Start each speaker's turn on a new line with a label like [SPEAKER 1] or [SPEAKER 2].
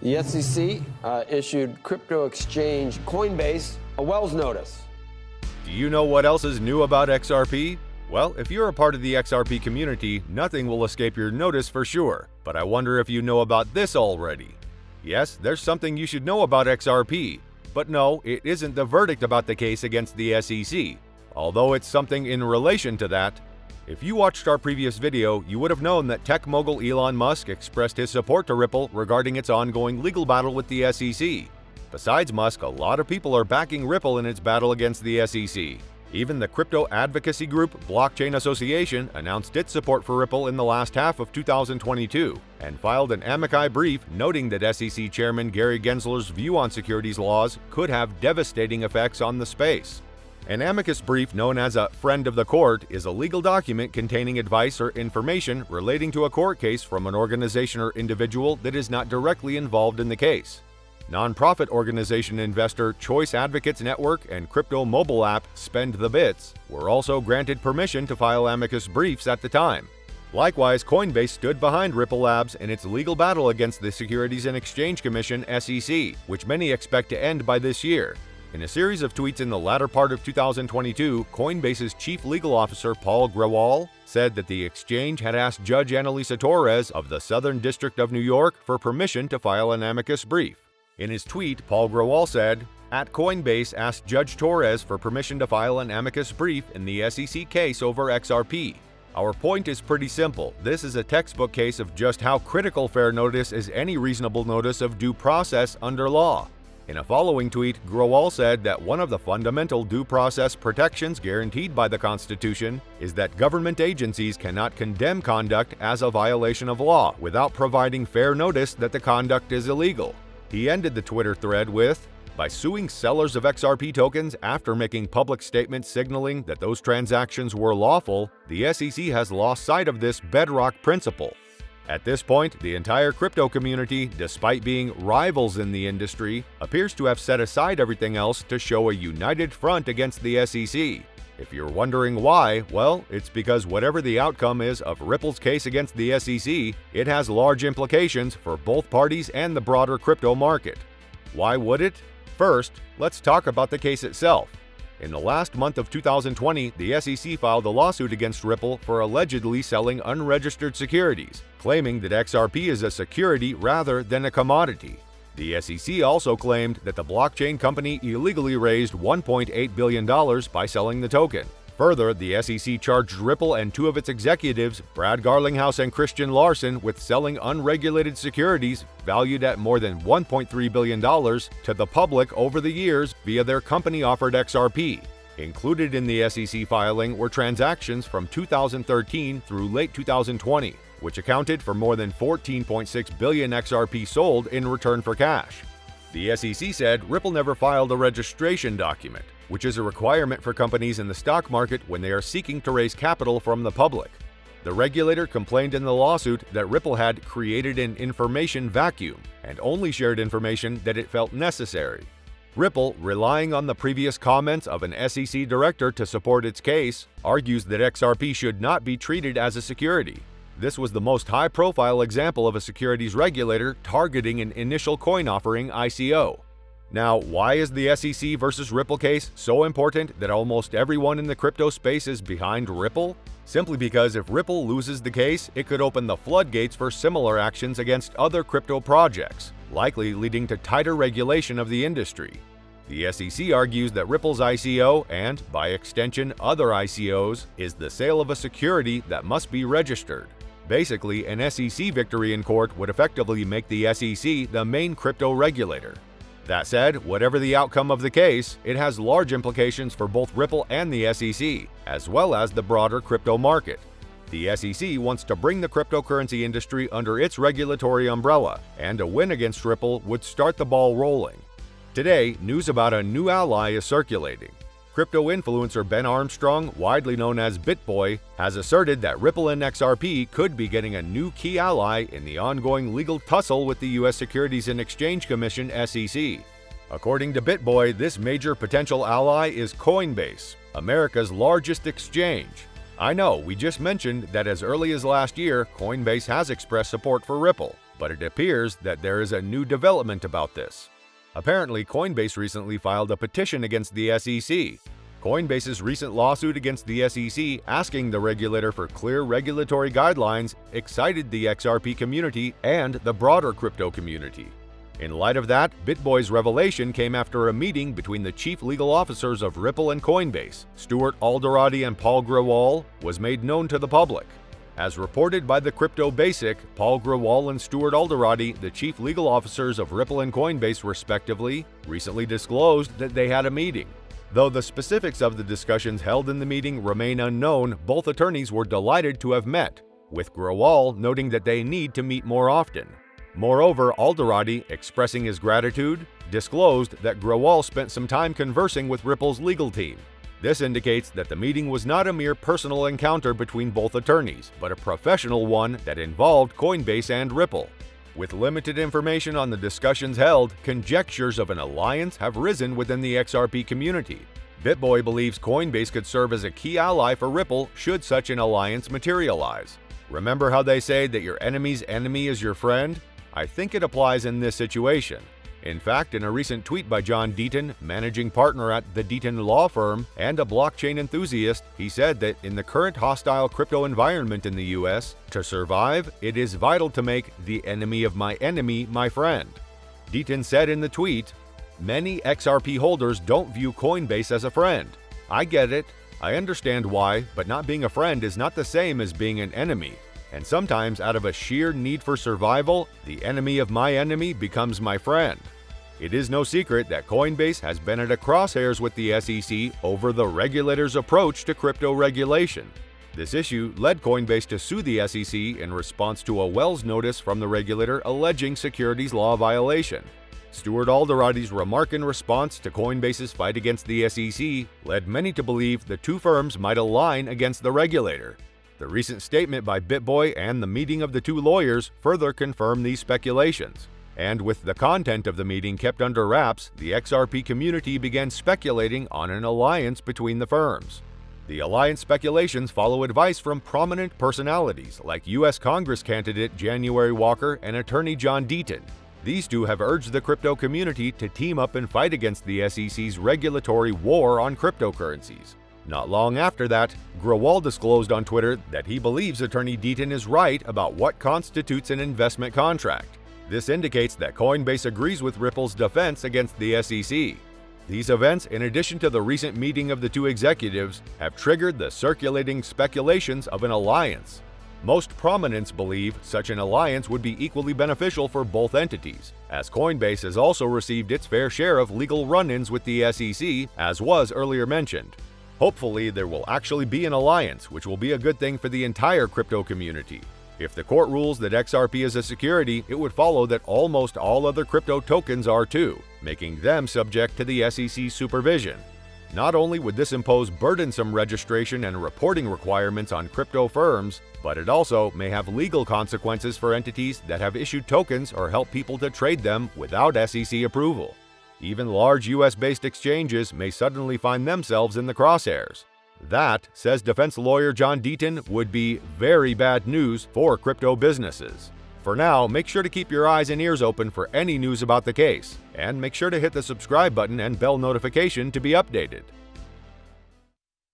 [SPEAKER 1] The SEC issued crypto exchange Coinbase a Wells notice.
[SPEAKER 2] Do you know what else is new about XRP? Well, if you're a part of the XRP community, nothing will escape your notice for sure. But I wonder if you know about this already. Yes, there's something you should know about XRP. But no, it isn't the verdict about the case against the SEC. Although it's something in relation to that. If you watched our previous video, you would have known that tech mogul Elon Musk expressed his support to Ripple regarding its ongoing legal battle with the SEC. Besides Musk, a lot of people are backing Ripple in its battle against the SEC. Even the crypto advocacy group Blockchain Association announced its support for Ripple in the last half of 2022 and filed an amici brief noting that SEC Chairman Gary Gensler's view on securities laws could have devastating effects on the space. An amicus brief known as a friend of the court is a legal document containing advice or information relating to a court case from an organization or individual that is not directly involved in the case. Nonprofit organization investor Choice Advocates Network and crypto mobile app Spend the Bits were also granted permission to file amicus briefs at the time. Likewise, Coinbase stood behind Ripple Labs in its legal battle against the Securities and Exchange Commission (SEC), which many expect to end by this year. In a series of tweets in the latter part of 2022, Coinbase's chief legal officer Paul Grewal said that the exchange had asked Judge Annalisa Torres of the Southern District of New York for permission to file an amicus brief. In his tweet, Paul Grewal said, "At Coinbase asked Judge Torres for permission to file an amicus brief in the SEC case over XRP. Our point is pretty simple. This is a textbook case of just how critical fair notice is any reasonable notice of due process under law." In a following tweet, Grewal said that one of the fundamental due process protections guaranteed by the Constitution is that government agencies cannot condemn conduct as a violation of law without providing fair notice that the conduct is illegal. He ended the Twitter thread with, "By suing sellers of XRP tokens after making public statements signaling that those transactions were lawful, the SEC has lost sight of this bedrock principle." At this point, the entire crypto community, despite being rivals in the industry, appears to have set aside everything else to show a united front against the SEC. If you're wondering why, well, it's because whatever the outcome is of Ripple's case against the SEC, it has large implications for both parties and the broader crypto market. Why would it? First, let's talk about the case itself. In the last month of 2020, the SEC filed a lawsuit against Ripple for allegedly selling unregistered securities, claiming that XRP is a security rather than a commodity. The SEC also claimed that the blockchain company illegally raised $1.8 billion by selling the token. Further, the SEC charged Ripple and two of its executives, Brad Garlinghouse and Christian Larson, with selling unregulated securities valued at more than $1.3 billion to the public over the years via their company-offered XRP. Included in the SEC filing were transactions from 2013 through late 2020, which accounted for more than 14.6 billion XRP sold in return for cash. The SEC said Ripple never filed a registration document, which is a requirement for companies in the stock market when they are seeking to raise capital from the public. The regulator complained in the lawsuit that Ripple had created an information vacuum and only shared information that it felt necessary. Ripple, relying on the previous comments of an SEC director to support its case, argues that XRP should not be treated as a security. This was the most high-profile example of a securities regulator targeting an initial coin offering ICO. Now, why is the SEC versus Ripple case so important that almost everyone in the crypto space is behind Ripple? Simply because if Ripple loses the case, it could open the floodgates for similar actions against other crypto projects, likely leading to tighter regulation of the industry. The SEC argues that Ripple's ICO, and by extension other ICOs, is the sale of a security that must be registered. Basically, an SEC victory in court would effectively make the SEC the main crypto regulator. That said, whatever the outcome of the case, it has large implications for both Ripple and the SEC, as well as the broader crypto market. The SEC wants to bring the cryptocurrency industry under its regulatory umbrella, and a win against Ripple would start the ball rolling. Today, news about a new ally is circulating. Crypto influencer Ben Armstrong, widely known as BitBoy, has asserted that Ripple and XRP could be getting a new key ally in the ongoing legal tussle with the U.S. Securities and Exchange Commission (SEC). According to BitBoy, this major potential ally is Coinbase, America's largest exchange. I know, we just mentioned that as early as last year, Coinbase has expressed support for Ripple. but it appears that there is a new development about this. Apparently, Coinbase recently filed a petition against the SEC. Coinbase's recent lawsuit against the SEC asking the regulator for clear regulatory guidelines excited the XRP community and the broader crypto community. In light of that, BitBoy's revelation came after a meeting between the chief legal officers of Ripple and Coinbase, Stuart Alderodi and Paul Grewal, was made known to the public. As reported by the Crypto Basic, Paul Grewal and Stuart Alderodi, the chief legal officers of Ripple and Coinbase respectively, recently disclosed that they had a meeting. Though the specifics of the discussions held in the meeting remain unknown, both attorneys were delighted to have met, with Grewal noting that they need to meet more often. Moreover, Alderodi, expressing his gratitude, disclosed that Grewal spent some time conversing with Ripple's legal team. This indicates that the meeting was not a mere personal encounter between both attorneys, but a professional one that involved Coinbase and Ripple. With limited information on the discussions held, conjectures of an alliance have risen within the XRP community. BitBoy believes Coinbase could serve as a key ally for Ripple should such an alliance materialize. Remember how they say that your enemy's enemy is your friend? I think it applies in this situation. In fact, in a recent tweet by John Deaton, managing partner at the Deaton Law Firm and a blockchain enthusiast, he said that in the current hostile crypto environment in the US, to survive, it is vital to make the enemy of my enemy my friend. Deaton said in the tweet, "Many XRP holders don't view Coinbase as a friend. I get it, I understand why, but not being a friend is not the same as being an enemy. And sometimes, out of a sheer need for survival, the enemy of my enemy becomes my friend." It is no secret that Coinbase has been at a crosshairs with the SEC over the regulator's approach to crypto regulation. This issue led Coinbase to sue the SEC in response to a Wells notice from the regulator alleging securities law violation. Stuart Alderodi's remark in response to Coinbase's fight against the SEC led many to believe the two firms might align against the regulator. The recent statement by BitBoy and the meeting of the two lawyers further confirm these speculations. And with the content of the meeting kept under wraps, the XRP community began speculating on an alliance between the firms. The alliance speculations follow advice from prominent personalities like U.S. Congress candidate January Walker and attorney John Deaton. These two have urged the crypto community to team up and fight against the SEC's regulatory war on cryptocurrencies. Not long after that, Grewal disclosed on Twitter that he believes attorney Deaton is right about what constitutes an investment contract. This indicates that Coinbase agrees with Ripple's defense against the SEC. These events, in addition to the recent meeting of the two executives, have triggered the circulating speculations of an alliance. Most prominents believe such an alliance would be equally beneficial for both entities, as Coinbase has also received its fair share of legal run-ins with the SEC, as was earlier mentioned. Hopefully, there will actually be an alliance, which will be a good thing for the entire crypto community. If the court rules that XRP is a security, it would follow that almost all other crypto tokens are too, making them subject to the SEC's supervision. Not only would this impose burdensome registration and reporting requirements on crypto firms, but it also may have legal consequences for entities that have issued tokens or help people to trade them without SEC approval. Even large US-based exchanges may suddenly find themselves in the crosshairs. That, says defense lawyer John Deaton, would be very bad news for crypto businesses. For now, make sure to keep your eyes and ears open for any news about the case, and make sure to hit the subscribe button and bell notification to be updated.